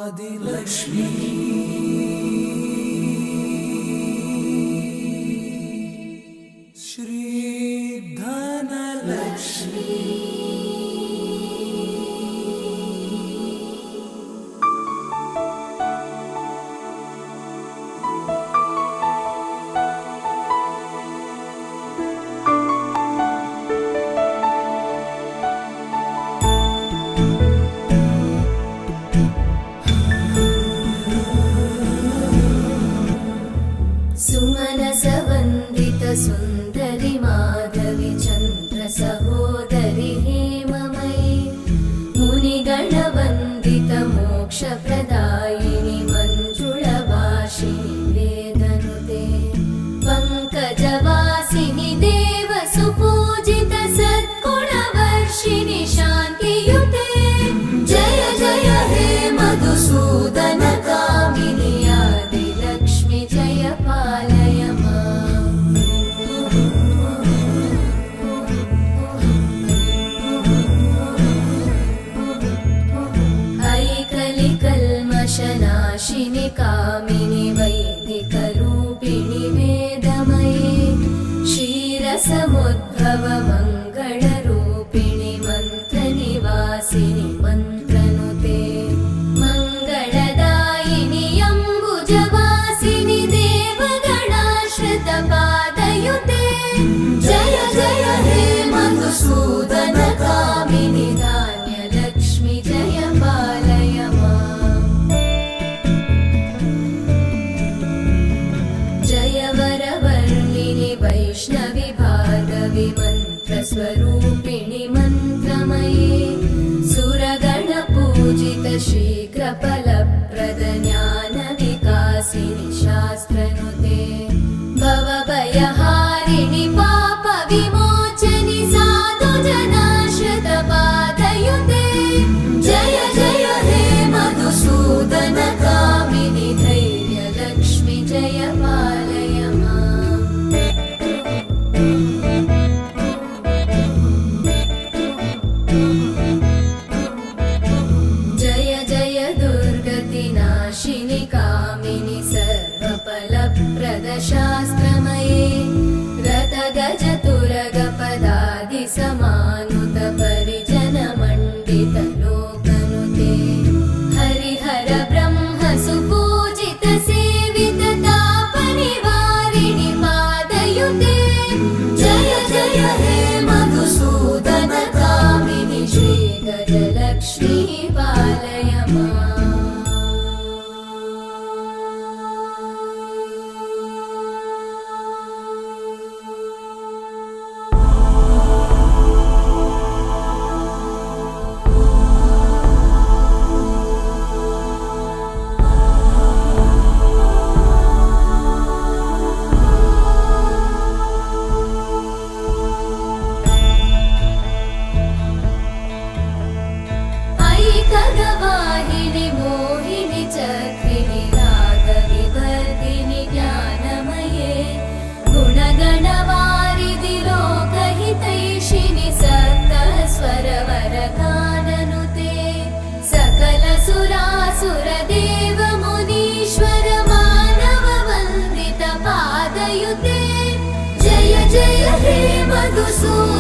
आदिलक्ष्मी श्री धनलक्ष्मी सुमनसवन्दित सुन्दरि माधवी चन्द्र सहोदरि हेममयी मुनिगणवन्दित मोक्षप्रदायिनि मञ्जुळभाषिणि वेदनुते पङ्कजवासिनि देवसुपूजित सद्गुणवर्षिणि शान्तियुते जय जय हे मधुसूदन कामिनि आदिलक्ष्मि जय पालय ऐकलिकल्मषनाशिनि कामिनि वैदिकरूपिणि वेदमये क्षीरसमुद्भव मङ्गलरूपिणि मन्त्रनिवासिनि मन्त्रनुते मङ्गलदायिनि अम्बुजवासिनि देवगणाश्रितपादयुते जय जय हे मधुसूदन कामिनि धान्यलक्ष्मि जय पालय माम् जय वरवर्णिनि वैष्णवि भार्गवि मन्त्रस्वरूपिणि मन्त्रमये सुरगणपूजित शीघ्रफलप्रद ज्ञानविकासिनि शास्त्रनुते भवभयहारिणि पापविमोचनि साधुजनाश्रितपादयुते जय जय हे मधुसूदन कामिनि धैर्यलक्ष्मि जय पालय माम् जय जय दुर्गतिनाशिनि कामिनि सर्वफलप्रद शास्त्रमये रथगजतुरगपदादिसमानुत परिजनमण्डित लोकनुते हरिहर ब्रह्म सुपूजित सेवित तापनिवारिणि पादयुते जय जय हे मधुसूदन कामिनि श्रीगजलक्ष्मी पालय माम् ऐकगवाहिनि मोहिनि चक्रिणि रागविवर्धिनि ज्ञानमये गुणगणवारिधि लोकहितैषिणि सप्तस्वरवरगाननुते सकलसुरासुरदेव मुनीश्वर मानववन्दित पादयुते जय जय हे मधुसूदन